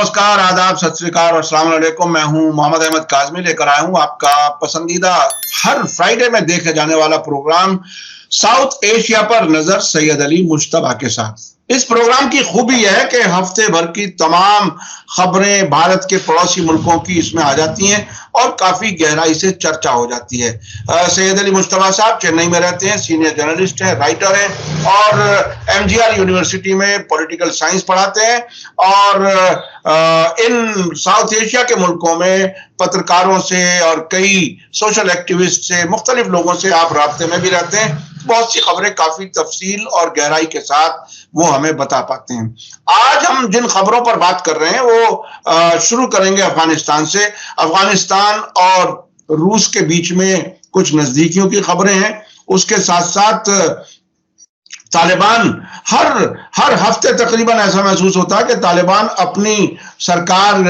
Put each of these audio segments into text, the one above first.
नमस्कार, आदाब, सत श्री अकाल और अस्सलाम वालेकुम। मैं हूं मोहम्मद अहमद काज़मी, लेकर आया हूं आपका पसंदीदा हर फ्राइडे में देखे जाने वाला प्रोग्राम साउथ एशिया पर नजर सैयद अली मुश्तबा के साथ। इस प्रोग्राम की खूबी यह है कि हफ्ते भर की तमाम खबरें भारत के पड़ोसी मुल्कों की इसमें आ जाती हैं और काफी गहराई से चर्चा हो जाती है। सैयद अली मुश्तबा साहब चेन्नई में रहते हैं, सीनियर जर्नलिस्ट हैं, राइटर हैं और एमजीआर यूनिवर्सिटी में पॉलिटिकल साइंस पढ़ाते हैं और इन साउथ एशिया के मुल्कों में पत्रकारों से और कई सोशल एक्टिविस्ट से, मुख्तलिफ लोगों से आप राब्ते में भी रहते हैं। बहुत सी खबरें काफी तफसील और गहराई के साथ वो हमें बता पाते हैं। आज हम जिन खबरों पर बात कर रहे हैं वो शुरू करेंगे अफगानिस्तान से। अफगानिस्तान और रूस के बीच में कुछ नजदीकियों की खबरें हैं। उसके साथ साथ तालिबान हर हफ्ते तकरीबन ऐसा महसूस होता है कि तालिबान अपनी सरकार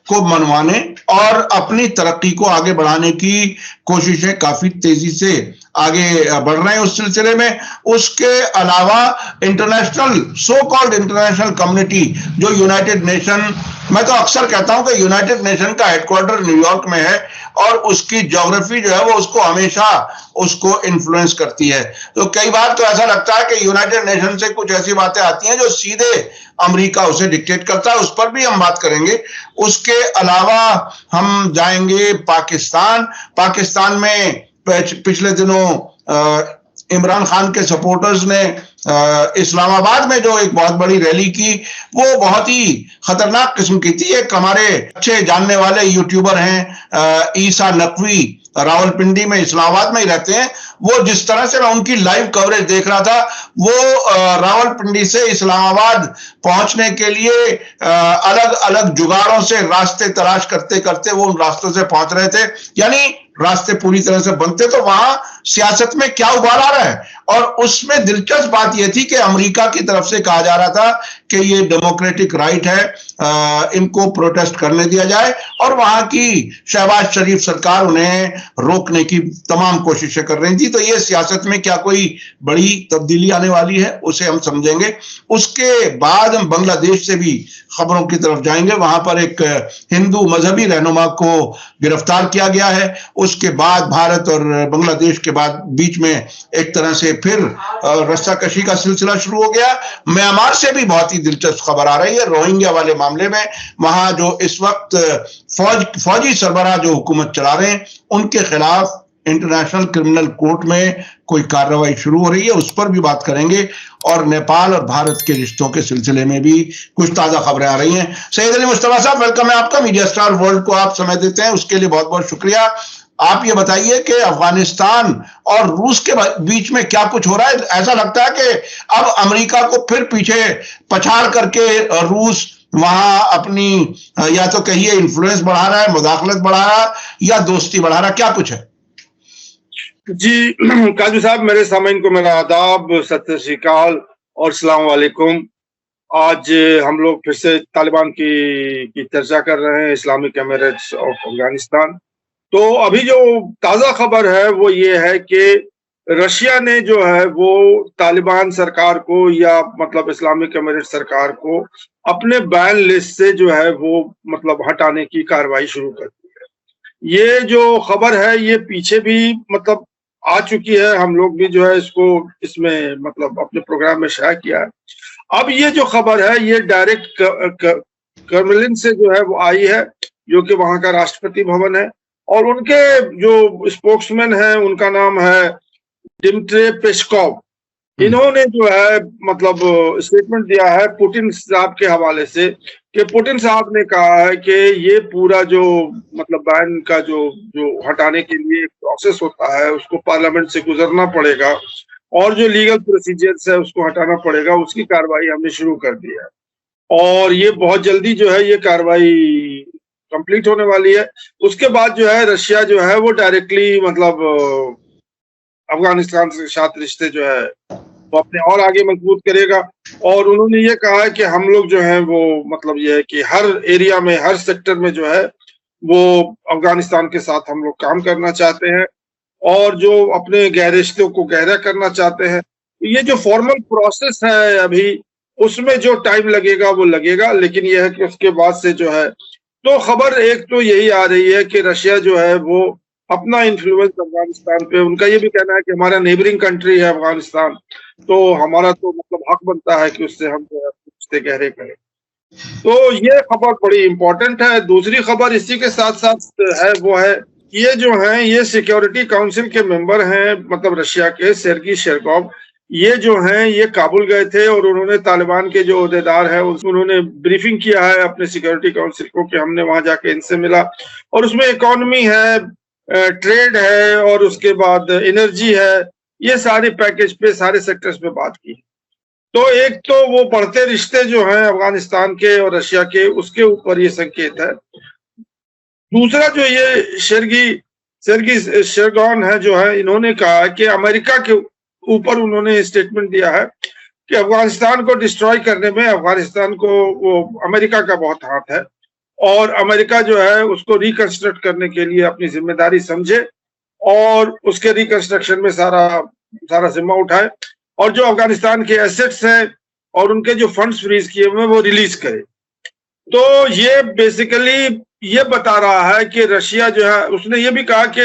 को मनवाने और अपनी तरक्की को आगे बढ़ाने की कोशिशें काफी तेजी से आगे बढ़ रहे हैं उस सिलसिले में। उसके अलावा international, so called international community, जो यूनाइटेड नेशन, मैं तो अक्सर कहता हूं कि यूनाइटेड नेशन का हेडक्वार्टर न्यूयॉर्क में है और उसकी ज्योग्राफी जो है वो उसको हमेशा उसको इन्फ्लुएंस करती है। तो कई बार तो ऐसा लगता है कि यूनाइटेड नेशन से कुछ ऐसी बातें आती हैं जो सीधे अमेरिका उसे डिक्टेट करता है, उस पर भी हम बात करेंगे। उसके अलावा हम जाएंगे पाकिस्तान में पिछले दिनों इमरान खान के सपोर्टर्स ने इस्लामाबाद में जो एक बहुत बड़ी रैली की, वो बहुत ही खतरनाक किस्म की थी। एक हमारे अच्छे जानने वाले यूट्यूबर हैं ईसा नकवी, रावलपिंडी में, इस्लामाबाद में ही रहते हैं। वो जिस तरह से मैं उनकी लाइव कवरेज देख रहा था, वो रावलपिंडी से इस्लामाबाद पहुंचने के लिए अलग अलग जुगाड़ों से रास्ते तलाश करते करते वो उन रास्तों से पहुंच रहे थे। यानी रास्ते पूरी तरह से बनते तो वहां सियासत में क्या उबाल आ रहा है। और उसमें दिलचस्प बात यह थी कि अमेरिका की तरफ से कहा जा रहा था कि ये डेमोक्रेटिक राइट है, इनको प्रोटेस्ट करने दिया जाए, और वहां की शहबाज शरीफ सरकार उन्हें रोकने की तमाम कोशिशें कर रही थी। तो ये सियासत में क्या कोई बड़ी तब्दीली आने वाली है, उसे हम समझेंगे। उसके बाद हम बांग्लादेश से भी खबरों की तरफ जाएंगे। वहां पर एक हिंदू मजहबी रहनुमा को गिरफ्तार किया गया है। उसके बाद भारत और बांग्लादेश के बाद बीच में एक तरह से फिर रस्साकशी का सिलसिला शुरू हो गया। म्यांमार से भी बहुत ही दिलचस्प खबर आ रही है रोहिंग्या वाले मामले में। वहां जो इस वक्त फौजी सरबराह जो हुकूमत चला रहे हैं, उनके खिलाफ इंटरनेशनल क्रिमिनल कोर्ट में कोई कार्रवाई शुरू हो रही है, उस पर भी बात करेंगे। और नेपाल और भारत के रिश्तों के सिलसिले में भी कुछ ताजा खबरें आ रही हैं। सैयद अली मुश्तबा साहब, वेलकम है आपका। मीडिया स्टार वर्ल्ड को आप समय देते हैं, उसके लिए बहुत बहुत शुक्रिया। आप ये बताइए कि अफगानिस्तान और रूस के बीच में क्या कुछ हो रहा है। ऐसा लगता है कि अब अमेरिका को फिर पीछे पछाड़ करके रूस वहां अपनी, या तो कहिए इन्फ्लुएंस बढ़ा रहा है, मुदाखलत बढ़ा रहा है, या दोस्ती बढ़ा रहा है, क्या कुछ है? जी काजू साहब, मेरे सामीन को मेरा आदाब, सत श्री अकाल और अस्सलाम वालेकुम। आज हम लोग फिर से तालिबान की चर्चा कर रहे हैं, इस्लामिक एमिरेट्स ऑफ अफगानिस्तान। तो अभी जो ताजा खबर है वो ये है कि रशिया ने जो है वो तालिबान सरकार को, या मतलब इस्लामिक एमिरेट्स सरकार को, अपने बैन लिस्ट से जो है वो मतलब हटाने की कार्रवाई शुरू कर दी है। ये जो खबर है ये पीछे भी मतलब आ चुकी है, हम लोग भी जो है इसको इसमें मतलब अपने प्रोग्राम में शेयर किया है। अब ये जो खबर है ये डायरेक्ट क्रेमलिन से जो है वो आई है, जो कि वहां का राष्ट्रपति भवन है, और उनके जो स्पोक्समैन है उनका नाम है डिमित्री पेस्कोव। इन्होंने जो है मतलब स्टेटमेंट दिया है पुतिन साहब के हवाले से, कि पुतिन साहब ने कहा है कि ये पूरा जो मतलब बैन का जो हटाने के लिए एक प्रोसेस होता है, उसको पार्लियामेंट से गुजरना पड़ेगा और जो लीगल प्रोसीजर्स है उसको हटाना पड़ेगा। उसकी कार्रवाई हमने शुरू कर दी है और ये बहुत जल्दी जो है ये कार्रवाई कंप्लीट होने वाली है। उसके बाद जो है रशिया जो है वो डायरेक्टली मतलब अफगानिस्तान के साथ रिश्ते जो है वो अपने और आगे मजबूत करेगा। और उन्होंने ये कहा है कि हम लोग जो है वो मतलब ये है कि हर एरिया में, हर सेक्टर में जो है वो अफगानिस्तान के साथ हम लोग काम करना चाहते हैं और जो अपने गहरे रिश्तों को गहरा करना चाहते हैं। ये जो फॉर्मल प्रोसेस है अभी उसमें जो टाइम लगेगा वो लगेगा, लेकिन यह है कि उसके बाद से जो है तो खबर एक तो यही आ रही है कि रशिया जो है वो अपना इन्फ्लुएंस अफगानिस्तान पे, उनका ये भी कहना है कि हमारा नेबरिंग कंट्री है अफगानिस्तान, तो हमारा तो मतलब हक बनता है कि उससे हम जो है रिश्ते गहरे करें। तो ये खबर बड़ी इंपॉर्टेंट है। दूसरी खबर इसी के साथ साथ है वो है ये जो है ये सिक्योरिटी काउंसिल के मेंबर हैं, मतलब रशिया के सेर्गी शेरगोव, ये जो हैं ये काबुल गए थे और उन्होंने तालिबान के जो ओहदेदार है उन्होंने ब्रीफिंग किया है अपने सिक्योरिटी काउंसिल को कि हमने वहां जाके इनसे मिला, और उसमें इकोनॉमी है, ट्रेड है और उसके बाद एनर्जी है, ये सारे पैकेज पे सारे सेक्टर्स पे बात की। तो एक तो वो बढ़ते रिश्ते जो हैं अफगानिस्तान के और रशिया के, उसके ऊपर ये संकेत है। दूसरा जो ये सेर्गी शेरगोन है जो है, इन्होंने कहा कि अमेरिका के ऊपर उन्होंने स्टेटमेंट दिया है कि अफगानिस्तान को डिस्ट्रॉय करने में अफगानिस्तान को वो अमेरिका का बहुत हाथ है, और अमेरिका जो है उसको रिकंस्ट्रक्ट करने के लिए अपनी जिम्मेदारी समझे और उसके रिकंस्ट्रक्शन में सारा जिम्मा उठाए, और जो अफगानिस्तान के एसेट्स हैं और उनके जो फंड्स फ्रीज किए हुए वो रिलीज करे। तो ये बेसिकली ये बता रहा है कि रशिया जो है, उसने ये भी कहा कि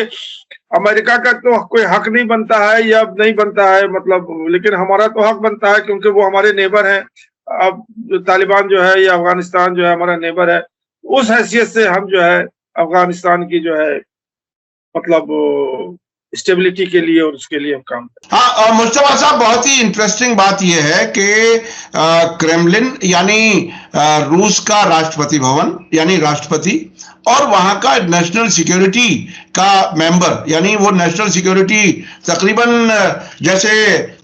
अमेरिका का तो कोई हक नहीं बनता है या नहीं बनता है, मतलब, लेकिन हमारा तो हक बनता है क्योंकि वो हमारे नेबर हैं। अब तालिबान जो है या अफगानिस्तान जो है हमारा नेबर है, उस हैसियत से हम जो है अफगानिस्तान की जो है मतलब स्टेबिलिटी के लिए और उसके लिए हम काम करते हैं। हाँ, मुस्तफा साहब, बहुत ही इंटरेस्टिंग बात यह है कि क्रेमलिन यानी रूस का राष्ट्रपति भवन यानी राष्ट्रपति और वहां का नेशनल सिक्योरिटी का मेंबर, यानी वो नेशनल सिक्योरिटी तकरीबन जैसे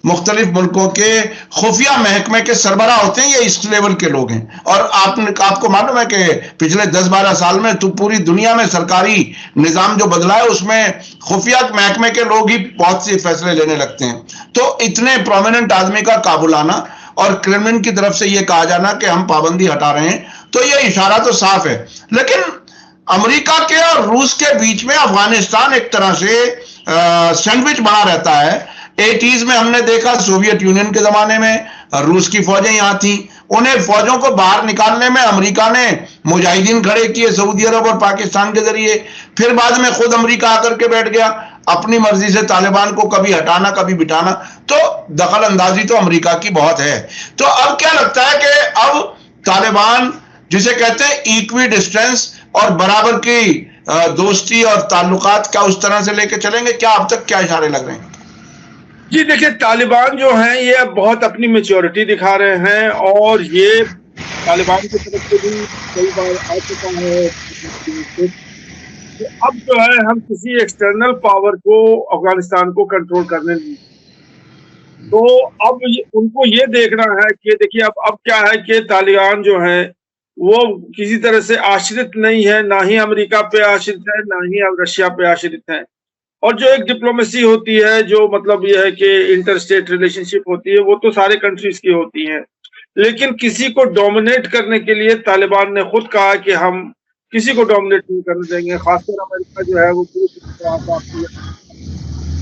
मुख्तलिफ मुल्कों के खुफिया महकमे के सरबराह होते हैं, ये इस लेवल के लोग हैं। और आपको मालूम है कि पिछले 10-12 साल में तो पूरी दुनिया में सरकारी निजाम जो बदला है उसमें खुफिया महकमे के लोग ही बहुत से फैसले लेने लगते हैं। तो इतने प्रोमिनेंट आदमी का काबुल आना और क्रेमलिन की तरफ से ये कहा जाना कि हम पाबंदी हटा रहे हैं, तो ये इशारा तो साफ है। लेकिन अमेरिका के और रूस के बीच में अफगानिस्तान एक तरह से सैंडविच बना रहता है। 80s में हमने देखा सोवियत यूनियन के जमाने में रूस की फौजें यहां थी, उन्हें फौजों को बाहर निकालने में अमेरिका ने मुजाहिदीन खड़े किए सऊदी अरब और पाकिस्तान के जरिए। फिर बाद में खुद अमेरिका आकर के बैठ गया अपनी मर्जी से तालिबान को कभी हटाना कभी बिठाना। तो दखल अंदाजी तो अमेरिका की बहुत है। तो अब क्या लगता है कि अब तालिबान जिसे कहते हैं इक्वी डिस्टेंस और बराबर की दोस्ती और ताल्लुकात, क्या उस तरह से लेके चलेंगे? क्या अब तक क्या इशारे लग रहे हैं? जी देखिए, तालिबान जो हैं ये अब बहुत अपनी मैच्योरिटी दिखा रहे हैं, और ये तालिबान की तरफ से भी कई बार आ चुका है। तो अब जो है हम किसी एक्सटर्नल पावर को अफगानिस्तान को कंट्रोल करने नहीं, तो अब उनको ये देखना है कि देखिए अब क्या है कि तालिबान जो है वो किसी तरह से आश्रित नहीं है, ना ही अमेरिका पे आश्रित है ना ही रशिया पे आश्रित है। और जो एक डिप्लोमेसी होती है, जो मतलब ये है कि इंटर स्टेट रिलेशनशिप होती है, वो तो सारे कंट्रीज की होती है, लेकिन किसी को डोमिनेट करने के लिए तालिबान ने खुद कहा कि हम किसी को डोमिनेट नहीं करने देंगे। खासकर अमेरिका जो है वो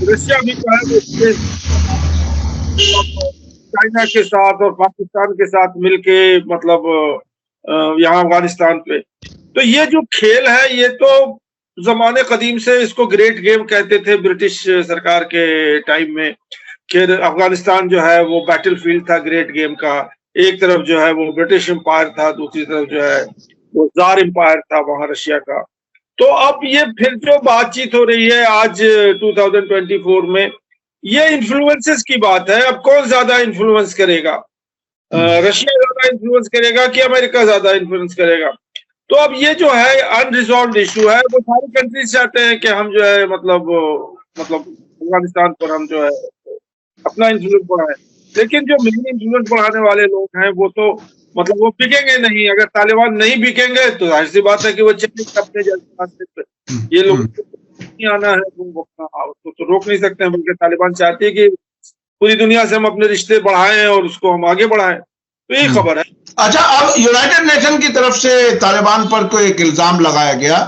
रशिया भी जो है चाइना के साथ और पाकिस्तान के साथ मिलके मतलब यहाँ अफगानिस्तान पे। तो ये जो खेल है ये तो जमाने कदीम से इसको ग्रेट गेम कहते थे ब्रिटिश सरकार के टाइम में, कि अफगानिस्तान जो है वो बैटलफील्ड था ग्रेट गेम का। एक तरफ जो है वो ब्रिटिश एम्पायर था, दूसरी तरफ जो है वो जार एम्पायर था वहां रशिया का। तो अब ये फिर जो बातचीत हो रही है आज 2024 में, ये इन्फ्लुएंसेस की बात है। अब कौन ज्यादा इन्फ्लुएंस करेगा, रशिया ज्यादा इन्फ्लुएंस करेगा कि अमेरिका ज्यादा इन्फ्लुएंस करेगा? तो अब ये जो है अनरिजॉल्व इशू है, वो सारी कंट्रीज चाहते हैं कि हम जो है मतलब अफगानिस्तान पर हम जो है अपना इन्फ्लुएंस बढ़ाएं, लेकिन जो मेन इन्फ्लुएंस बढ़ाने वाले लोग हैं वो तो मतलब वो बिकेंगे नहीं। अगर तालिबान नहीं बिकेंगे तो जाहिर सी बात है कि वो चलेंगे अपने रास्ते पे। ये लोग नहीं आना है वो तो रोक नहीं सकते हैं, बल्कि तालिबान चाहती है कि पूरी दुनिया से हम अपने रिश्ते बढ़ाएं और उसको हम आगे बढ़ाएं। तो ये खबर है। अच्छा, अब यूनाइटेड नेशन की तरफ से तालिबान पर कोई एक इल्जाम लगाया गया,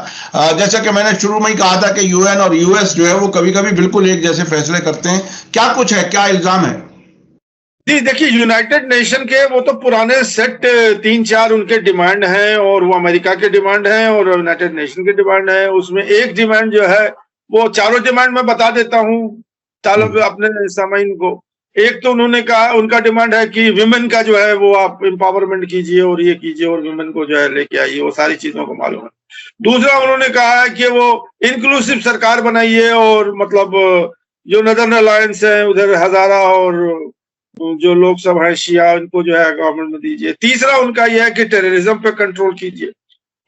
जैसा कि मैंने शुरू में ही कहा था कि यूएन और यूएस जो है वो कभी कभी बिल्कुल एक जैसे फैसले करते हैं। क्या कुछ है, क्या इल्जाम है? जी देखिए, यूनाइटेड नेशन के वो तो पुराने सेट 3-4 उनके डिमांड हैं, और वो अमेरिका के डिमांड हैं और यूनाइटेड नेशन के डिमांड है। उसमें एक डिमांड जो है, वो चारों डिमांड मैं बता देता हूँ तालब अपने सामाइन को। एक तो उन्होंने कहा, उनका डिमांड है कि विमेन का जो है वो आप एम्पावरमेंट कीजिए और ये कीजिए और विमेन को जो है लेके आइए, वो सारी चीजों को मालूम है। दूसरा उन्होंने कहा है कि वो इंक्लूसिव सरकार बनाइए, और मतलब जो नदर्न अलायंस है उधर हजारा और जो लोग सब है शिया, उनको जो है गवर्नमेंट में दीजिए। तीसरा उनका यह है कि टेररिज्म पे कंट्रोल कीजिए।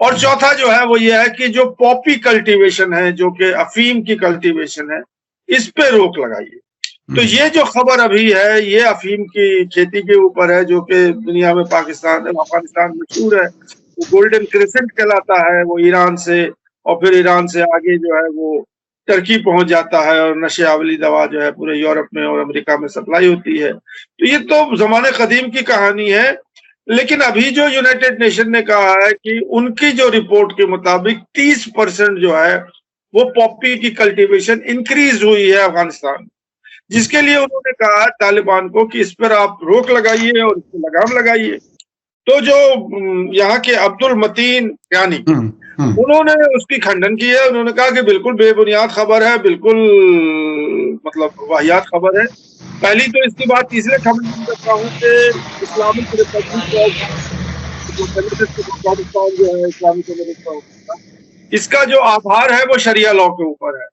और चौथा जो है वो ये है कि जो पॉपी कल्टीवेशन है, जो कि अफीम की कल्टीवेशन है, इस पे रोक लगाइए। तो ये जो खबर अभी है, ये अफीम की खेती के ऊपर है, जो कि दुनिया में पाकिस्तान अफगानिस्तान मशहूर है। वो गोल्डन क्रिसेंट कहलाता है, वो ईरान से और फिर ईरान से आगे जो है वो टर्की पहुंच जाता है, और नशेआवली दवा जो है पूरे यूरोप में और अमेरिका में सप्लाई होती है। तो ये तो जमाने कदीम की कहानी है। लेकिन अभी जो यूनाइटेड नेशन ने कहा है कि उनकी जो रिपोर्ट के मुताबिक 30% जो है वो पॉपी की कल्टीवेशन इंक्रीज हुई है अफगानिस्तान में, जिसके लिए उन्होंने कहा तालिबान को कि इस पर आप रोक लगाइए और इस पर लगाम लगाइए। तो जो यहाँ के अब्दुल मतीन यानी उन्होंने उसकी खंडन की है। उन्होंने कहा कि बिल्कुल बेबुनियाद खबर है, बिल्कुल मतलब वाहियात खबर है। पहली तो इसकी बात इसलिए खंडन करता हूँ कि इस्लामिक रिपब्लिक अफगानिस्तान जो है, इस्लामिक अमेरिका, इसका जो आधार है वो शरिया लॉ के ऊपर है,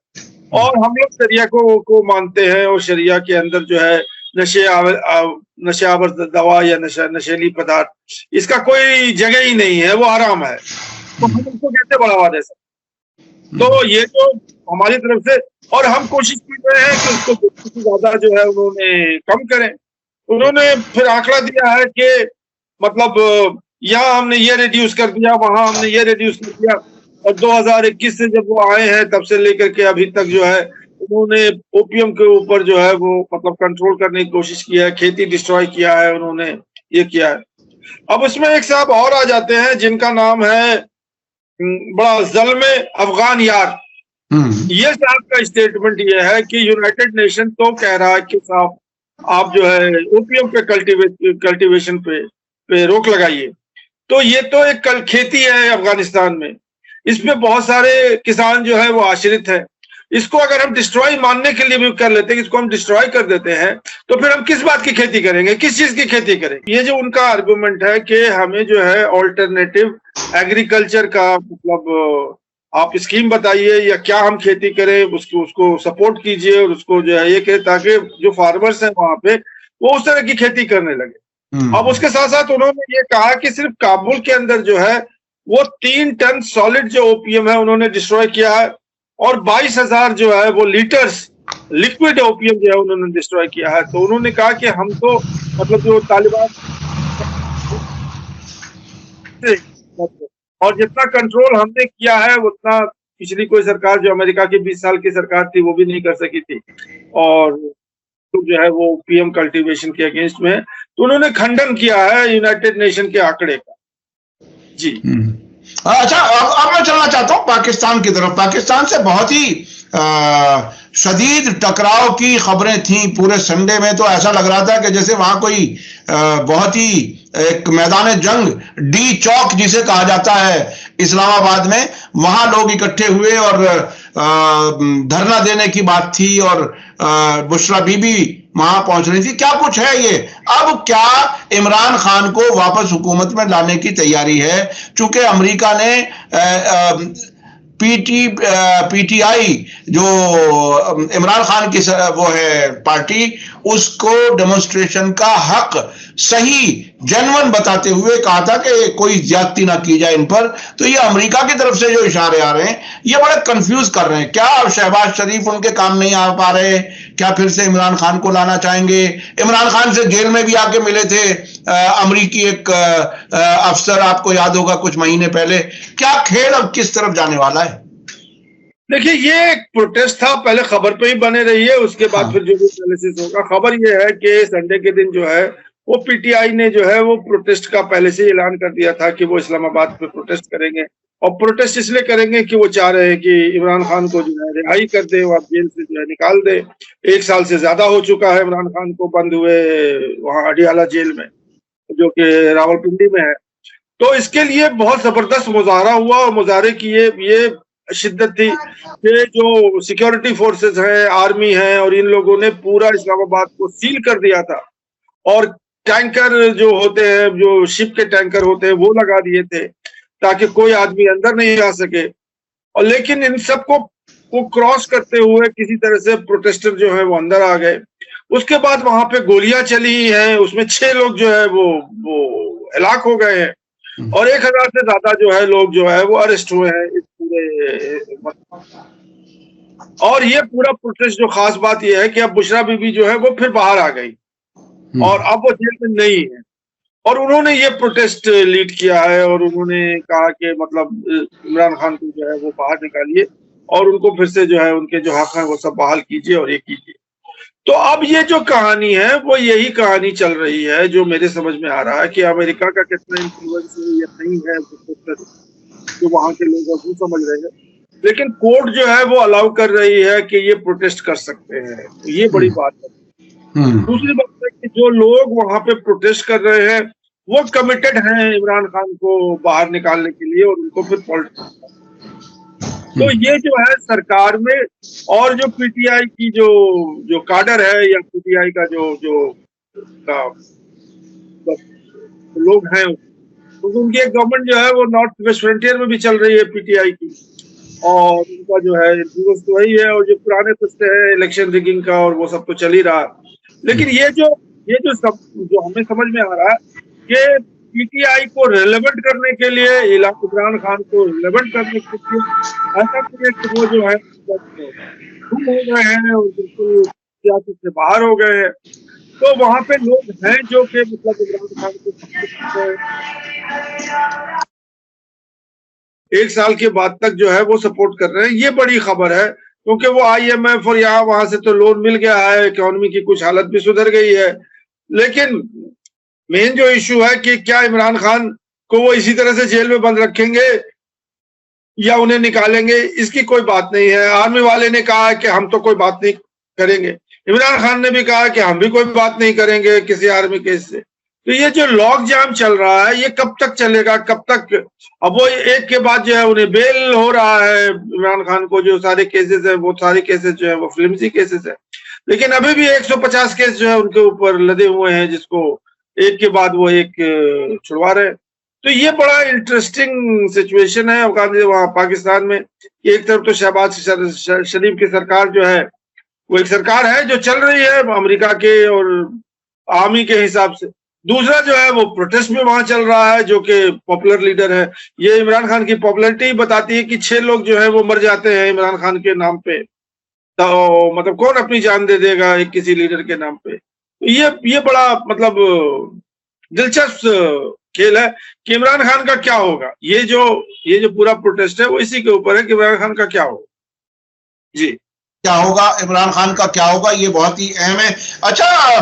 और हम लोग शरिया को मानते हैं, और शरिया के अंदर जो है नशेआवर दवा या नशीली पदार्थ, इसका कोई जगह ही नहीं है, वो हराम है। तो हम उसको कैसे बढ़ावा दे सकते? तो ये जो हमारी तरफ से, और हम कोशिश कर रहे हैं कि उसको ज्यादा जो है उन्होंने कम करें। उन्होंने फिर आंकड़ा दिया है कि मतलब यहाँ हमने ये रिड्यूस कर दिया, वहां हमने ये रिड्यूस कर दिया, और 2021 से जब वो आए हैं तब से लेकर के अभी तक जो है उन्होंने ओपियम के ऊपर जो है वो मतलब कंट्रोल करने की कोशिश किया है, खेती डिस्ट्रॉय किया है, उन्होंने ये किया है। अब उसमें एक साहब और आ जाते हैं जिनका नाम है बड़ा ज़ल्म अफगान यार। ये साहब का स्टेटमेंट ये है कि यूनाइटेड नेशन तो कह रहा है कि साहब आप जो है ओपियम पे कल्टीवेशन पे रोक लगाइए। तो ये तो एक खेती है अफगानिस्तान में, इसमें बहुत सारे किसान जो है वो आश्रित है। इसको अगर हम डिस्ट्रॉय मानने के लिए भी कर लेते हैं, इसको हम डिस्ट्रॉय कर देते हैं, तो फिर हम किस बात की खेती करेंगे, किस चीज की खेती करेंगे? ये जो उनका आर्गुमेंट है कि हमें जो है ऑल्टरनेटिव एग्रीकल्चर का मतलब आप स्कीम बताइए या क्या हम खेती करें, उसको सपोर्ट कीजिए और उसको जो है ये करें ताकि जो फार्मर्स हैं वहां पे वो उस तरह की खेती करने लगे। अब उसके साथ साथ उन्होंने ये कहा कि सिर्फ काबुल के अंदर जो है वो 3 टन सॉलिड जो ओपियम है उन्होंने डिस्ट्रॉय किया है, और 22,000 जो है वो लीटर्स लिक्विड ओपियम जो है उन्होंने डिस्ट्रॉय किया है। तो उन्होंने कहा कि हम तो मतलब जो तालिबान और जितना कंट्रोल हमने किया है उतना पिछली कोई सरकार जो अमेरिका की 20 साल की सरकार थी वो भी नहीं कर सकी थी, और तो जो है वो ओपियम कल्टीवेशन के अगेंस्ट में। तो उन्होंने खंडन किया है यूनाइटेड नेशन के आंकड़े का। जी अच्छा, अब मैं चलना चाहता हूँ पाकिस्तान की तरफ। पाकिस्तान से बहुत ही शदीद टकराव की खबरें थी पूरे संडे में। तो ऐसा लग रहा था कि जैसे वहां कोई बहुत ही एक मैदान जंग, डी चौक जिसे कहा जाता है इस्लामाबाद में, वहां लोग इकट्ठे हुए और धरना देने की बात थी, और बुशरा बीबी वहां पहुंच रही थी। क्या कुछ है ये? अब क्या इमरान खान को वापस हुकूमत में लाने की तैयारी है? चूंकि अमेरिका ने पीटीआई जो इमरान खान की वो है पार्टी, उसको डेमोन्स्ट्रेशन का हक सही जेन्युइन बताते हुए कहा था कि कोई ज्यादती ना की जाए इन पर। तो ये अमेरिका की तरफ से जो इशारे आ रहे हैं ये बड़े कंफ्यूज कर रहे हैं। क्या शहबाज शरीफ उनके काम नहीं आ पा रहे? क्या फिर से इमरान खान को लाना चाहेंगे? इमरान खान से जेल में भी आके मिले थे अमेरिकी एक अफसर, आपको याद होगा कुछ महीने पहले। क्या खेल अब किस तरफ जाने वाला है? देखिए, ये एक प्रोटेस्ट था, पहले खबर पे ही बने रही है, उसके बाद फिर जो भी एनालिसिस होगा। खबर ये है कि संडे के दिन जो है वो पीटीआई ने जो है वो प्रोटेस्ट का पहले से ऐलान कर दिया था कि वो इस्लामाबाद पे प्रोटेस्ट करेंगे। और प्रोटेस्ट इसलिए करेंगे कि वो चाह रहे हैं कि इमरान खान को जो है रिहाई कर दे, और जेल से जो है निकाल दे। 1 साल से ज्यादा हो चुका है इमरान खान को बंद हुए वहां अडियाला जेल में, जो कि रावलपिंडी में है। तो इसके लिए बहुत जबरदस्त मुजाहरा हुआ, और मुजाहरे की ये शिद्दत थी कि जो सिक्योरिटी फोर्सेस हैं, आर्मी है, और इन लोगों ने पूरा इस्लामाबाद को सील कर दिया था, और टैंकर जो होते हैं, जो शिप के टैंकर होते हैं, वो लगा दिए थे ताकि कोई आदमी अंदर नहीं आ सके। और लेकिन इन सबको वो क्रॉस करते हुए किसी तरह से प्रोटेस्टर जो है वो अंदर आ गए। उसके बाद वहां पे गोलियां चली हैं, उसमें 6 लोग जो है वो हलाक हो गए हैं, और 1000 से ज्यादा जो है लोग जो है वो अरेस्ट हुए हैं इस पूरे। और ये पूरा प्रोटेस्ट, जो खास बात ये है कि अब बुशरा बीबी जो है वो फिर बाहर आ गई, और अब वो जेल में नहीं है, और उन्होंने ये प्रोटेस्ट लीड किया है, और उन्होंने कहा कि मतलब इमरान खान को जो है वो बाहर निकालिए, और उनको फिर से जो है उनके जो हक हैं वो सब बहाल कीजिए और ये कीजिए। तो अब ये जो कहानी है वो यही कहानी चल रही है, जो मेरे समझ में आ रहा है कि अमेरिका का कितना इन्फ्लुएंस है या नहीं है, जो वहां के लोग वो समझ रहे हैं, लेकिन कोर्ट जो है वो अलाउ कर रही है कि ये प्रोटेस्ट कर सकते हैं। ये बड़ी बात है। दूसरी बात है कि जो लोग वहां पे प्रोटेस्ट कर रहे हैं वो कमिटेड हैं इमरान खान को बाहर निकालने के लिए, और उनको फिर पॉलिटिक्स। तो ये जो है सरकार में, और जो पीटीआई की जो काडर है, या पीटीआई का जो लोग हैं, तो उनकी एक गवर्नमेंट जो है वो नॉर्थ वेस्ट फ्रंटियर में भी चल रही है पीटीआई की, और उनका जो है इंफ्लुएंस तो वही है, और जो पुराने किस्से है इलेक्शन रिगिंग का और वो सब तो चल ही रहा। लेकिन ये जो सब जो हमें समझ में आ रहा है कि पीटीआई को रेलेवेंट करने के लिए, इमरान खान को रेलेवेंट करने के लिए ऐसा कि वो जो है गुम हो गए हैं और बिल्कुल सियासत से बाहर हो गए हैं। तो वहां पे लोग हैं जो कि मतलब इमरान खान को 1 साल के बाद तक जो है वो सपोर्ट कर रहे हैं। ये बड़ी खबर है, क्योंकि वो IMF और यहाँ वहां से तो लोन मिल गया है, इकोनॉमी की कुछ हालत भी सुधर गई है। लेकिन मेन जो इशू है कि क्या इमरान खान को वो इसी तरह से जेल में बंद रखेंगे या उन्हें निकालेंगे, इसकी कोई बात नहीं है। आर्मी वाले ने कहा कि हम तो कोई बात नहीं करेंगे, इमरान खान ने भी कहा कि हम भी कोई बात नहीं करेंगे किसी आर्मी केस से। तो ये जो लॉक जाम चल रहा है ये कब तक चलेगा, कब तक? अब वो एक के बाद जो है उन्हें बेल हो रहा है इमरान खान को, जो सारे केसेस है वो सारे केसेस जो है वो फ्लिमसी केसेस है, लेकिन अभी भी 150 केस जो है उनके ऊपर लदे हुए हैं, जिसको एक के बाद वो एक छुड़वा रहे। तो ये बड़ा इंटरेस्टिंग सिचुएशन है वहां पाकिस्तान में। एक तरफ तो शहबाज शरीफ की सरकार जो है वो एक सरकार है जो चल रही है अमेरिका के और आर्मी के हिसाब से, दूसरा जो है वो प्रोटेस्ट में वहां चल रहा है जो कि पॉपुलर लीडर है। ये इमरान खान की पॉपुलैरिटी बताती है कि 6 लोग जो है वो मर जाते हैं इमरान खान के नाम पे, तो मतलब कौन अपनी जान दे देगा एक किसी लीडर के नाम पे। ये बड़ा मतलब दिलचस्प खेल है कि इमरान खान का क्या होगा। ये जो पूरा प्रोटेस्ट है वो इसी के ऊपर है कि इमरान खान का क्या होगा। जी, क्या होगा इमरान खान का, क्या होगा, ये बहुत ही अहम है। अच्छा,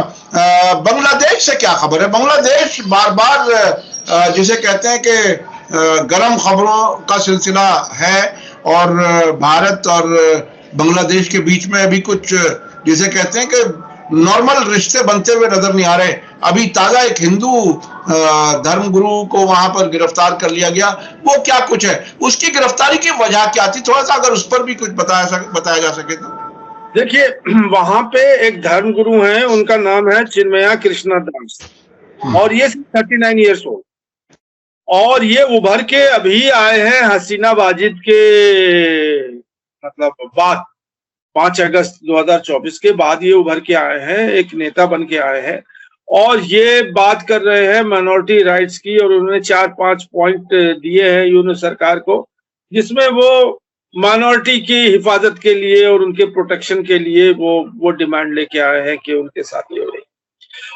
बांग्लादेश से क्या खबर है? बांग्लादेश बार बार जिसे कहते हैं कि गर्म खबरों का सिलसिला है, और भारत और बांग्लादेश के बीच में अभी कुछ जिसे कहते हैं कि नॉर्मल रिश्ते बनते हुए नजर नहीं आ रहे। अभी ताजा एक हिंदू धर्मगुरु को वहां पर गिरफ्तार कर लिया गया, वो क्या कुछ है, उसकी गिरफ्तारी की वजह क्या थी, थोड़ा सा अगर उस पर भी कुछ बताया जा सके तो। देखिए, वहां पे एक धर्मगुरु हैं, उनका नाम है चिन्मया कृष्णा दास, और ये 39 ईयर्स ओल्ड, और ये उभर के अभी आए हैं हसीना वाजिद के मतलब बाद 5 अगस्त 2024 के बाद ये उभर के आए हैं, एक नेता बन के आए हैं, और ये बात कर रहे हैं माइनॉरिटी राइट्स की, और उन्होंने 4-5 पॉइंट दिए हैं यूनियन सरकार को, जिसमें वो माइनॉरिटी की हिफाजत के लिए और उनके प्रोटेक्शन के लिए वो डिमांड लेके आए हैं कि उनके साथ ये हो रही।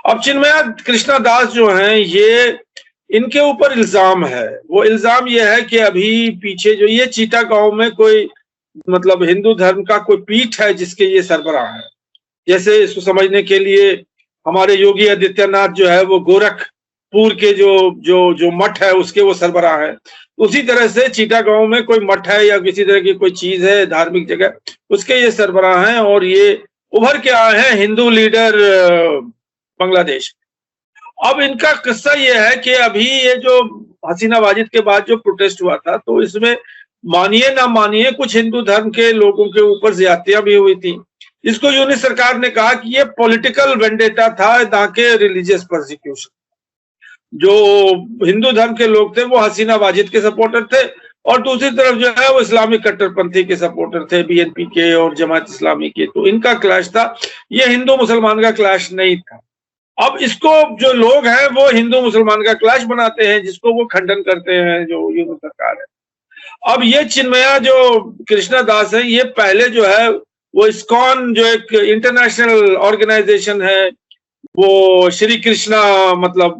अब चिन्मया कृष्णा दास जो हैं, ये इनके ऊपर इल्जाम है, वो इल्जाम ये है कि अभी पीछे जो ये चीटा गांव में कोई मतलब हिंदू धर्म का कोई पीठ है जिसके ये सरबराह है। जैसे इसको समझने के लिए हमारे योगी आदित्यनाथ जो है वो गोरखपुर के जो मठ है उसके वो सरबराह है, उसी तरह से चीटागांव में कोई मठ है या किसी तरह की कोई चीज है धार्मिक जगह, उसके ये सरबराह हैं और ये उभर के आए हैं हिंदू लीडर बांग्लादेश। अब इनका किस्सा ये है कि अभी ये जो हसीना वाजिद के बाद जो प्रोटेस्ट हुआ था, तो इसमें मानिए ना मानिए कुछ हिंदू धर्म के लोगों के ऊपर ज्यादतियां भी हुई थी। इसको यूनिट सरकार ने कहा कि ये पॉलिटिकल वेंडेटा था, ना कि रिलीजियस प्रोसिक्यूशन। जो हिंदू धर्म के लोग थे वो हसीना वाजिद के सपोर्टर थे और दूसरी तरफ जो है वो इस्लामिक कट्टरपंथी के सपोर्टर थे, बीएनपी के और जमात इस्लामी के। तो इनका क्लैश था, ये हिंदू मुसलमान का क्लैश नहीं था। अब इसको जो लोग हैं वो हिंदू मुसलमान का क्लैश बनाते हैं, जिसको वो खंडन करते हैं जो यूनिट सरकार है। अब ये चिन्मया जो कृष्णा दास है, ये पहले जो है वो इस्कॉन जो एक इंटरनेशनल ऑर्गेनाइजेशन है, वो श्री कृष्णा मतलब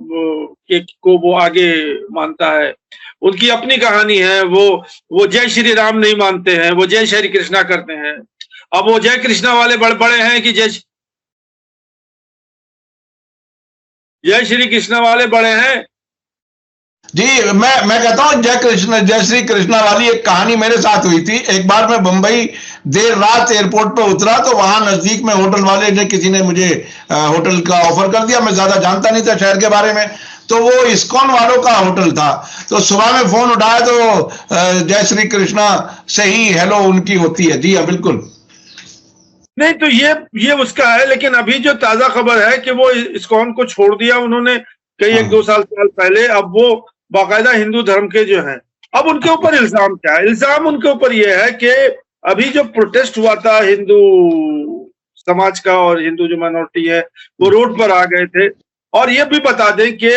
को वो आगे मानता है। उनकी अपनी कहानी है, वो जय श्री राम नहीं मानते हैं, वो जय श्री कृष्णा करते हैं। अब वो जय कृष्णा वाले बड़े हैं कि जय श्री कृष्णा वाले बड़े हैं। जी, मैं कहता हूँ जय श्री कृष्णा वाली एक कहानी मेरे साथ हुई थी। एक बार मैं बंबई देर रात एयरपोर्ट पे उतरा, तो वहां नजदीक में होटल वाले ने किसी ने मुझे होटल का ऑफर कर दिया। मैं ज्यादा जानता नहीं था शहर के बारे में, तो वो इस्कॉन वालों का होटल था। तो सुबह में फोन उठाया तो जय श्री कृष्णा से ही हेलो उनकी होती है। जी हाँ, बिल्कुल। नहीं तो ये उसका है, लेकिन अभी जो ताजा खबर है कि वो इस्कॉन को छोड़ दिया उन्होंने कई 1-2 साल पहले। अब वो बाकायदा हिंदू धर्म के जो हैं, अब उनके ऊपर इल्जाम क्या है? इल्जाम उनके ऊपर ये है कि अभी जो प्रोटेस्ट हुआ था हिंदू समाज का और हिंदू जो माइनॉरिटी है वो रोड पर आ गए थे। और ये भी बता दें कि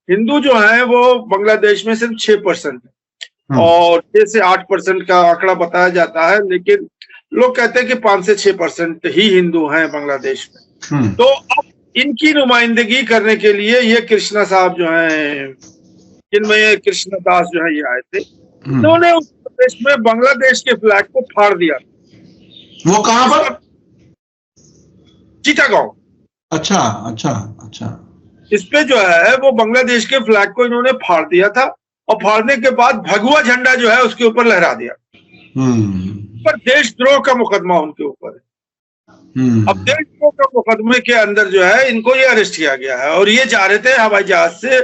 हिंदू जो हैं वो बांग्लादेश में सिर्फ 6% है और 6 से 8% का आंकड़ा बताया जाता है, लेकिन लोग कहते हैं कि 5 से 6% ही हिंदू हैं बांग्लादेश में। तो अब इनकी नुमाइंदगी करने के लिए ये कृष्णा साहब जो हैं, जिनमें कृष्णा दास जो है ये आए थे, उन्होंने उस प्रदेश में बांग्लादेश के फ्लैग को फाड़ दिया। वो कहां पर? चीटागांव। अच्छा। इस पे जो है वो बांग्लादेश के फ्लैग को इन्होंने फाड़ दिया था और फाड़ने के बाद भगवा झंडा जो है उसके ऊपर लहरा दिया। पर देशद्रोह का मुकदमा उनके ऊपर है। अब देशद्रोह का मुकदमे के अंदर जो है इनको ये अरेस्ट किया गया है और ये जा रहे थे हवाई जहाज से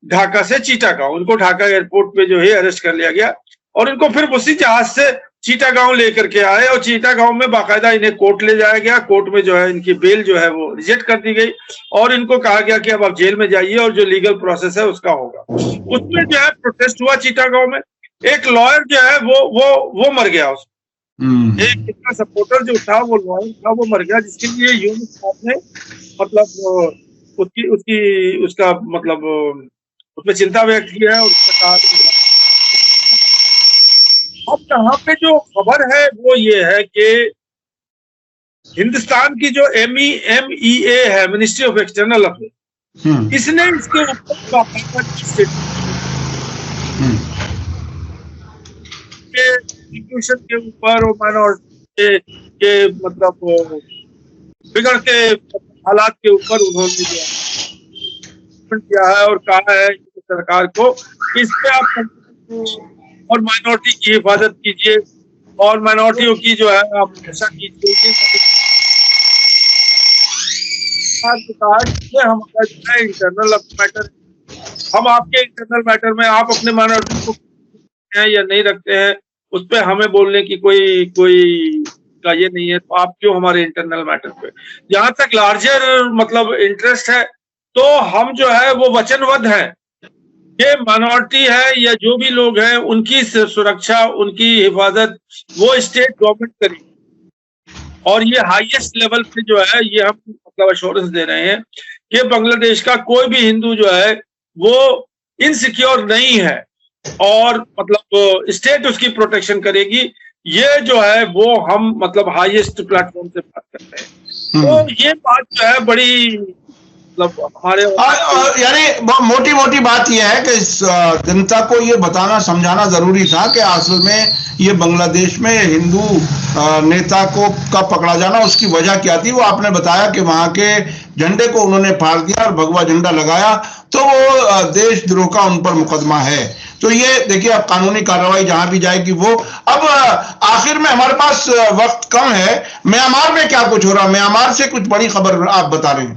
ढाका से चीटागांव। उनको ढाका एयरपोर्ट पे जो है अरेस्ट कर लिया गया और इनको फिर उसी जहाज से चीटागांव लेकर के आए और चीटागांव में बाकायदा इन्हें कोर्ट ले जाया गया। कोर्ट में जो है इनकी बेल जो है वो रिजेक्ट कर दी गई और इनको कहा गया कि अब आप जेल में जाइए और जो लीगल प्रोसेस है उसका होगा। उसमें जो है प्रोटेस्ट हुआ चीटागांव में। एक लॉयर जो है वो मर गया। एक इतना सपोर्टर जो था वो लॉयर था, वो मर गया, जिसके लिए यूनिट साहब ने मतलब उसका मतलब उसमें चिंता व्यक्त की है और उसका कहा। अब यहाँ पे जो खबर है वो ये है कि हिंदुस्तान की जो MEA है, मिनिस्ट्री ऑफ एक्सटर्नल अफेयर्स, इसने इसके ऊपर के ऊपर और माइनॉरिटी के मतलब बिगड़ते हालात के ऊपर उन्होंने किया है और कहा है सरकार को इस पे आप और माइनॉरिटी की हिफाजत कीजिए और माइनॉरिटियों की जो है आप रक्षा कीजिए। हमारा जो है इंटरनल मैटर, हम आपके इंटरनल मैटर में आप अपने माइनॉरिटी को हैं या नहीं रखते हैं उस पर हमें बोलने की कोई का ये नहीं है, तो आप क्यों हमारे इंटरनल मैटर पे। जहां तक लार्जर मतलब इंटरेस्ट है तो हम जो है वो वचनबद्ध हैं ये माइनॉरिटी है या जो भी लोग हैं उनकी सुरक्षा, उनकी हिफाजत वो स्टेट गवर्नमेंट करेगी। और ये हाईएस्ट लेवल पे जो है ये हम मतलब अश्योरेंस दे रहे हैं कि बांग्लादेश का कोई भी हिंदू जो है वो इनसिक्योर नहीं है और मतलब स्टेट उसकी प्रोटेक्शन करेगी। ये जो है वो हम मतलब हाईएस्ट प्लेटफॉर्म से बात करते हैं। तो ये बात जो है बड़ी मतलब हमारे यानी मोटी बात यह है कि जनता को ये बताना समझाना जरूरी था कि असल में ये बांग्लादेश में हिंदू नेता का पकड़ा जाना उसकी वजह क्या थी। वो आपने बताया कि वहां के झंडे को उन्होंने फाड़ दिया और भगवा झंडा लगाया, तो वो देशद्रोह का उन पर मुकदमा है। तो ये देखिए अब कानूनी कार्रवाई जहां भी जाएगी वो। अब आखिर में हमारे पास वक्त कम है, म्यांमार में क्या कुछ हो रहा है? म्यांमार से कुछ बड़ी खबर आप बता रहे हैं।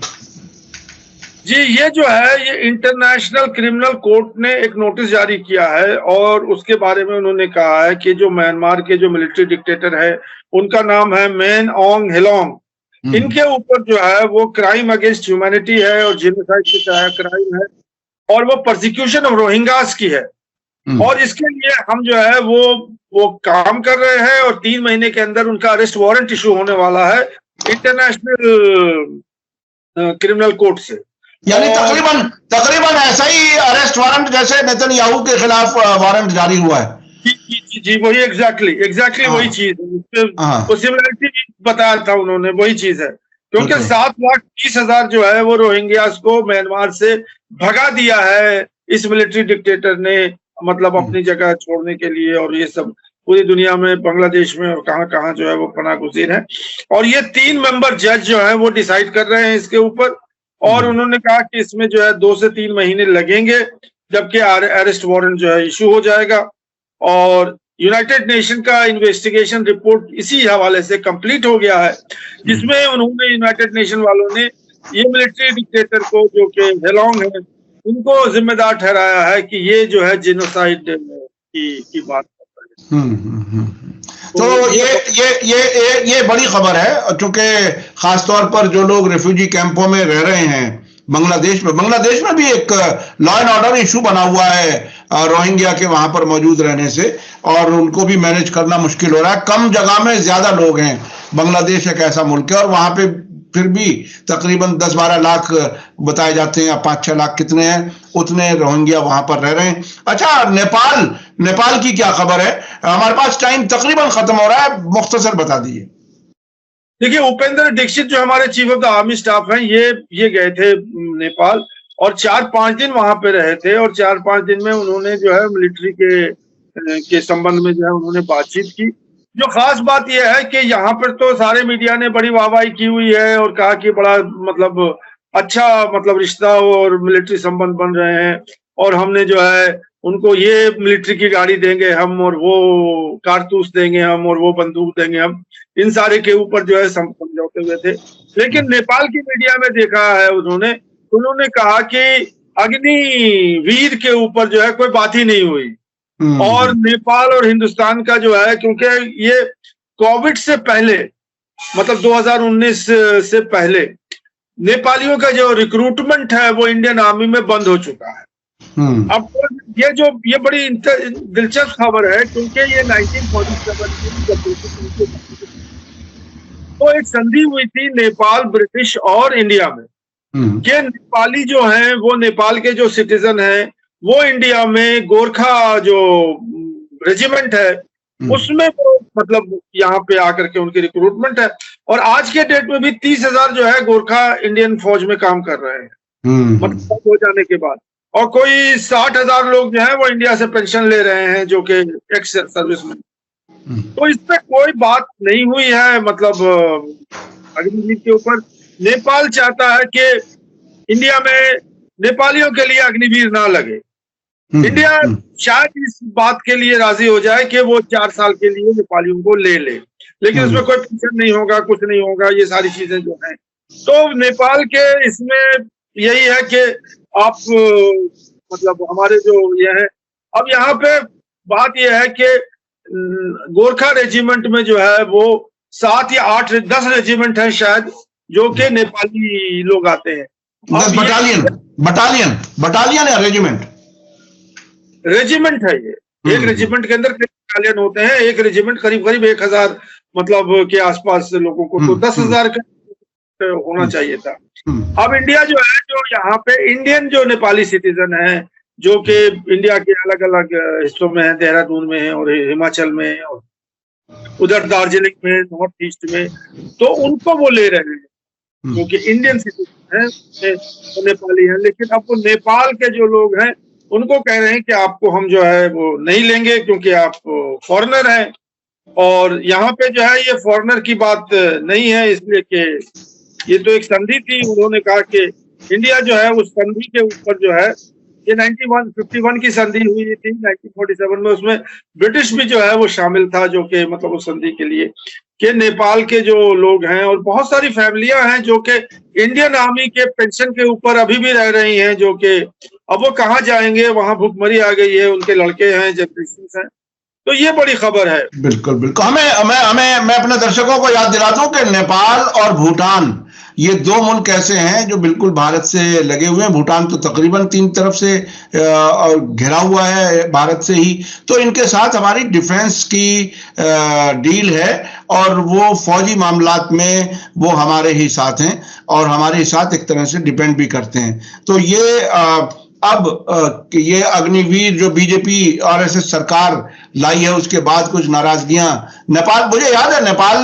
जी, ये जो है ये इंटरनेशनल क्रिमिनल कोर्ट ने एक नोटिस जारी किया है और उसके बारे में उन्होंने कहा है कि जो म्यांमार के जो मिलिट्री डिक्टेटर है उनका नाम है मैन ऑन्ग हेलोंग, इनके ऊपर जो है वो क्राइम अगेंस्ट ह्यूमैनिटी है और जेनोसाइड की क्राइम है और वो प्रोसिक्यूशन ऑफ रोहिंग्यास की है। और इसके लिए हम जो है वो काम कर रहे हैं और 3 महीने के अंदर उनका अरेस्ट वारंट इशू होने वाला है इंटरनेशनल क्रिमिनल कोर्ट से। यानी तकरीबन ऐसा ही अरेस्ट वारंट जैसे नेतन्याहू के खिलाफ वारंट जारी हुआ है। जी, वही एग्जैक्टली वही चीज है, वो सिमिलरिटी बताया था उन्होंने, वही चीज है। क्योंकि 7,20,000 जो है वो रोहिंग्यास को म्यांमार से भगा दिया है इस मिलिट्री डिक्टेटर ने, मतलब अपनी जगह छोड़ने के लिए, और ये सब पूरी दुनिया में, बांग्लादेश में और कहाँ जो है वो पनाह गुज़ीर है। और ये 3 मेंबर जज जो है वो डिसाइड कर रहे हैं इसके ऊपर, और उन्होंने कहा कि इसमें जो है 2 से 3 महीने लगेंगे, जबकि अरेस्ट वारंट जो है इशू हो जाएगा। और यूनाइटेड नेशन का इन्वेस्टिगेशन रिपोर्ट इसी हवाले से कंप्लीट हो गया है, जिसमें उन्होंने, यूनाइटेड नेशन वालों ने ये मिलिट्री डिक्टेटर को, जो कि हेलोंग है, उनको जिम्मेदार ठहराया है कि ये जो है जेनोसाइड की बात करता है। तो ये बड़ी खबर है, क्योंकि खासतौर पर जो लोग रिफ्यूजी कैंपों में रह रहे हैं बांग्लादेश में भी एक लॉ एंड ऑर्डर इशू बना हुआ है रोहिंग्या के वहां पर मौजूद रहने से, और उनको भी मैनेज करना मुश्किल हो रहा है। कम जगह में ज्यादा लोग हैं, बांग्लादेश एक ऐसा मुल्क है और वहां पे फिर भी तकरीबन 10-12 लाख बताए जाते हैं, या 5-6 लाख कितने हैं, उतने रोहिंग्या वहां पर रह रहे हैं। अच्छा, नेपाल की क्या खबर है? हमारे पास टाइम तकरीबन खत्म हो रहा है, मुख्तसर बता दीजिए। देखिए, उपेंद्र दीक्षित जो हमारे chief of the army staff हैं, ये गए थे नेपाल और 4-5 दिन वहां पे रहे थे, और 4-5 दिन में उन्होंने जो है मिलिट्री के संबंध में जो है उन्होंने बातचीत की। जो खास बात यह है कि यहाँ पर तो सारे मीडिया ने बड़ी वाहवाही की हुई है और कहा कि बड़ा मतलब अच्छा रिश्ता और मिलिट्री संबंध बन रहे हैं, और हमने जो है उनको ये मिलिट्री की गाड़ी देंगे हम, और वो कारतूस देंगे हम, और वो बंदूक देंगे हम, इन सारे के ऊपर जो है समझौते हुए थे। लेकिन नेपाल की मीडिया में देखा है उन्होंने कहा कि अग्निवीर के ऊपर जो है कोई बात ही नहीं हुई। और नेपाल और हिंदुस्तान का जो है, क्योंकि ये कोविड से पहले, मतलब 2019 से पहले नेपालियों का जो रिक्रूटमेंट है वो इंडियन आर्मी में बंद हो चुका है। अब ये बड़ी दिलचस्प खबर है, क्योंकि ये 1947 तो एक संधि हुई थी नेपाल, ब्रिटिश और इंडिया में, कि नेपाली जो हैं वो, नेपाल के जो सिटीजन हैं वो इंडिया में गोरखा जो रेजिमेंट है उसमें मतलब यहाँ पे आकर के उनकी रिक्रूटमेंट है। और आज के डेट में भी 30,000 जो है गोरखा इंडियन फौज में काम कर रहे हैं, मतलब हो जाने के बाद। और कोई 60,000 लोग जो है वो इंडिया से पेंशन ले रहे हैं, जो कि एक्स सर्विस में। तो इस पे कोई बात नहीं हुई है, मतलब अग्निवीर के ऊपर। नेपाल चाहता है कि इंडिया में नेपालियों के लिए अग्निवीर ना लगे। इंडिया शायद इस बात के लिए राजी हो जाए कि वो 4 साल के लिए नेपालियों को ले ले, लेकिन उसमें कोई पेंशन नहीं होगा, कुछ नहीं होगा, ये सारी चीजें जो हैं। तो नेपाल के इसमें यही है कि आप मतलब हमारे जो ये है, अब यहाँ पे बात यह है कि गोरखा रेजिमेंट में जो है वो 7 या 8, 10 रेजिमेंट है शायद, जो कि नेपाली लोग आते हैं। बटालियन या रेजिमेंट है ये। एक रेजिमेंट के अंदर कई बटालियन होते हैं, एक रेजिमेंट करीब 1,000 मतलब के आसपास लोगों को, तो 10,000 का होना चाहिए था। अब इंडिया जो है, जो यहाँ पे इंडियन जो नेपाली सिटीजन है, जो कि इंडिया के अलग अलग हिस्सों में है, देहरादून में है और हिमाचल में और उधर दार्जिलिंग में, नॉर्थ ईस्ट में, तो उनको वो ले रहे हैं क्योंकि इंडियन सिटीजन है, तो नेपाली है। लेकिन अब वो नेपाल के जो लोग हैं उनको कह रहे हैं कि आपको हम जो है वो नहीं लेंगे, क्योंकि आप फॉरेनर हैं। और यहाँ पे जो है ये फॉरेनर की बात नहीं है, इसलिए कि ये तो एक संधि थी। उन्होंने कहा कि इंडिया जो है उस संधि के ऊपर जो है ये 51 की संधि हुई थी 1947 में, उसमें ब्रिटिश भी जो है वो शामिल था, जो कि मतलब उस संधि के लिए कि नेपाल के जो लोग हैं और बहुत सारी फैमिलियां हैं जो कि इंडियन आर्मी के पेंशन के ऊपर अभी भी रह रही हैं, जो कि अब वो कहाँ जाएंगे, वहां भुखमरी आ गई है, उनके लड़के हैं, जनरेशन हैं। तो ये बड़ी खबर है। बिल्कुल बिल्कुल। मैं अपने दर्शकों को याद दिलाता हूँ कि नेपाल और भूटान ये दो मुल्क ऐसे हैं जो बिल्कुल भारत से लगे हुए हैं। भूटान तो तकरीबन 3 तरफ से घिरा हुआ है भारत से ही, तो इनके साथ हमारी डिफेंस की डील है और वो फौजी मामलात में वो हमारे ही साथ हैं और हमारे ही साथ एक तरह से डिपेंड भी करते हैं। तो ये अब ये अग्निवीर जो बीजेपी आरएसएस सरकार लाई है उसके बाद कुछ नाराजगियां नेपाल, मुझे याद है नेपाल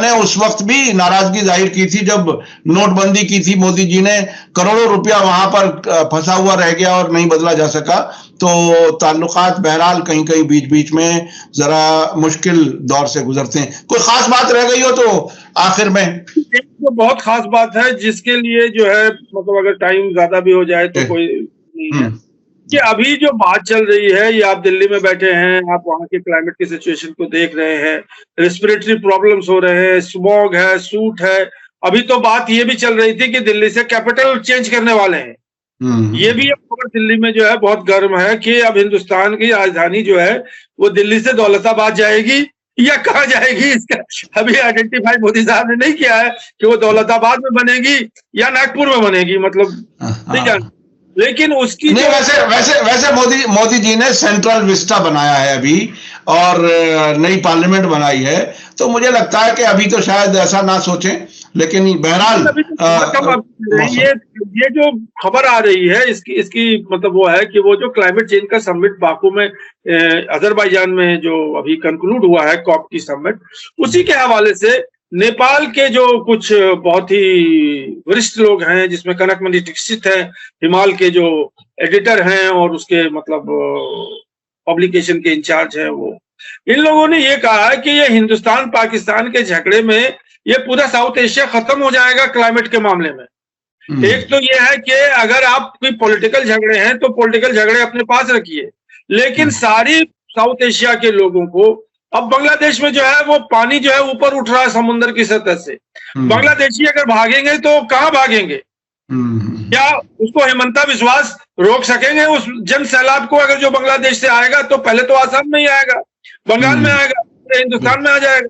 ने उस वक्त भी नाराजगी जाहिर की थी जब नोटबंदी की थी मोदी जी ने, करोड़ों रुपया वहां पर फंसा हुआ रह गया और नहीं बदला जा सका। तो ताल्लुकात बहरहाल कहीं कहीं बीच बीच में जरा मुश्किल दौर से गुजरते हैं। कोई खास बात रह गई हो तो आखिर में? तो बहुत खास बात है जिसके लिए जो है मतलब अगर टाइम ज्यादा भी हो जाए तो कोई नहीं है कि अभी जो बात चल रही है, ये आप दिल्ली में बैठे हैं, आप वहाँ के क्लाइमेट की सिचुएशन को देख रहे हैं, रेस्पिरेटरी प्रॉब्लम्स हो रहे हैं, स्मॉग है, सूट है। अभी तो बात ये भी चल रही थी कि दिल्ली से कैपिटल चेंज करने वाले हैं। ये भी अब खबर दिल्ली में जो है बहुत गर्म है कि अब हिंदुस्तान की राजधानी जो है वो दिल्ली से दौलताबाद जाएगी या कहाँ जाएगी, इसका अभी आइडेंटिफाई मोदी साहब ने नहीं किया है कि वो दौलताबाद में बनेगी या नागपुर में बनेगी, मतलब नहीं जान। लेकिन उसकी नहीं, वैसे मोदी जी ने सेंट्रल विस्टा बनाया है अभी और नई पार्लियामेंट बनाई है, तो मुझे लगता है कि अभी तो शायद ऐसा ना सोचें, लेकिन बहरहाल ये जो खबर आ रही है इसकी मतलब वो है कि वो जो क्लाइमेट चेंज का समिट बाकू में अजरबैजान में जो अभी कंक्लूड हुआ है कॉप की समिट, उसी के हवाले से नेपाल के जो कुछ बहुत ही वरिष्ठ लोग हैं जिसमें कनकमणि दीक्षित है, हिमाल के जो एडिटर हैं और उसके मतलब पब्लिकेशन के इंचार्ज हैं, वो इन लोगों ने ये कहा है कि ये हिंदुस्तान पाकिस्तान के झगड़े में ये पूरा साउथ एशिया खत्म हो जाएगा क्लाइमेट के मामले में। एक तो ये है कि अगर आप कोई पॉलिटिकल झगड़े हैं तो पॉलिटिकल झगड़े अपने पास रखिए, लेकिन सारी साउथ एशिया के लोगों को, अब बांग्लादेश में जो है वो पानी जो है ऊपर उठ रहा है समुद्र की सतह से, बांग्लादेशी अगर भागेंगे तो कहाँ भागेंगे? क्या उसको हेमंता विश्वास रोक सकेंगे उस जन सैलाब को? अगर जो बांग्लादेश से आएगा तो पहले तो आसाम में ही आएगा, बंगाल में आएगा, हिंदुस्तान में आ जाएगा।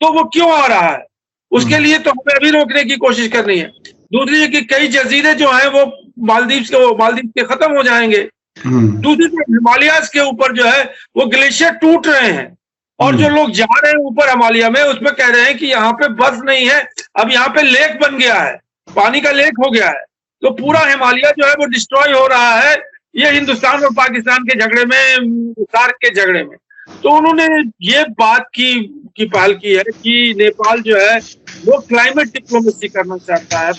तो वो क्यों आ रहा है? उसके लिए तो हमें अभी रोकने की कोशिश करनी है। दूसरी कि कई जजीरे जो हैं वो मालदीव के खत्म हो जाएंगे। दूसरी हिमालयाज के ऊपर जो है वो ग्लेशियर टूट रहे हैं और जो लोग जा रहे हैं ऊपर हिमालय में उसमें कह रहे हैं कि यहाँ पे बर्फ नहीं है, अब यहाँ पे लेक बन गया है, पानी का लेक हो गया है। तो पूरा हिमालय जो है वो डिस्ट्रॉय हो रहा है, ये हिंदुस्तान और पाकिस्तान के झगड़े में, सार्क के झगड़े में। तो उन्होंने ये बात की पहल की है कि नेपाल जो है वो क्लाइमेट डिप्लोमेसी करना चाहता है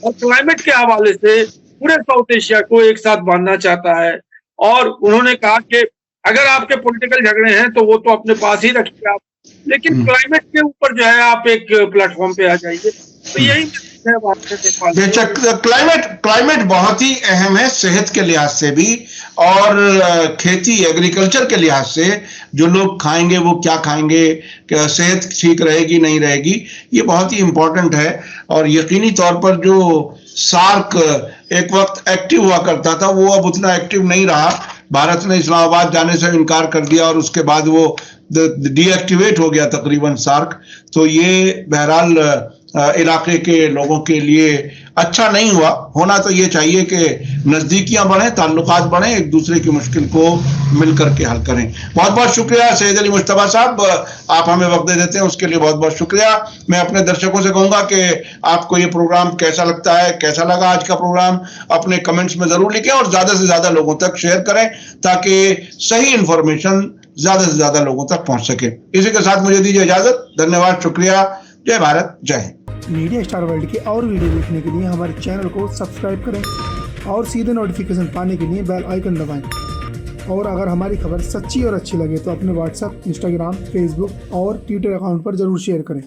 और क्लाइमेट के हवाले से पूरे साउथ एशिया को एक साथ बांधना चाहता है। और उन्होंने कहा कि अगर आपके पॉलिटिकल झगड़े हैं तो वो तो अपने पास ही रखिए आप, लेकिन क्लाइमेट के ऊपर जो है आप एक प्लेटफॉर्म पे आ जाइए। तो यही क्लाइमेट बहुत ही अहम है सेहत के लिहाज से भी और खेती एग्रीकल्चर के लिहाज से। जो लोग खाएंगे वो क्या खाएंगे, क्या सेहत ठीक रहेगी नहीं रहेगी, ये बहुत ही इंपॉर्टेंट है। और यकीनी तौर पर जो सार्क एक वक्त एक्टिव हुआ करता था वो अब उतना एक्टिव नहीं रहा। भारत ने इस्लामाबाद जाने से इनकार कर दिया और उसके बाद वो डीएक्टिवेट हो गया तकरीबन सार्क। तो ये बहरहाल इलाके के लोगों के लिए अच्छा नहीं हुआ। होना तो ये चाहिए कि नजदीकियां बढ़े, ताल्लुकात बढ़े, एक दूसरे की मुश्किल को मिलकर के हल करें। बहुत बहुत शुक्रिया सैयद अली मुश्तबा साहब, आप हमें वक्त दे देते हैं उसके लिए बहुत बहुत शुक्रिया। मैं अपने दर्शकों से कहूंगा कि आपको ये प्रोग्राम कैसा लगता है, कैसा लगा आज का प्रोग्राम, अपने कमेंट्स में जरूर लिखें और ज्यादा से ज्यादा लोगों तक शेयर करें ताकि सही इंफॉर्मेशन ज्यादा से ज्यादा लोगों तक पहुंच सके। इसी के साथ मुझे दीजिए इजाजत। धन्यवाद, शुक्रिया, जय भारत, जय हिंद। मीडिया स्टार वर्ल्ड के और वीडियो देखने के लिए हमारे चैनल को सब्सक्राइब करें और सीधे नोटिफिकेशन पाने के लिए बेल आइकन दबाएं। और अगर हमारी खबर सच्ची और अच्छी लगे तो अपने व्हाट्सएप, इंस्टाग्राम, फेसबुक और ट्विटर अकाउंट पर जरूर शेयर करें।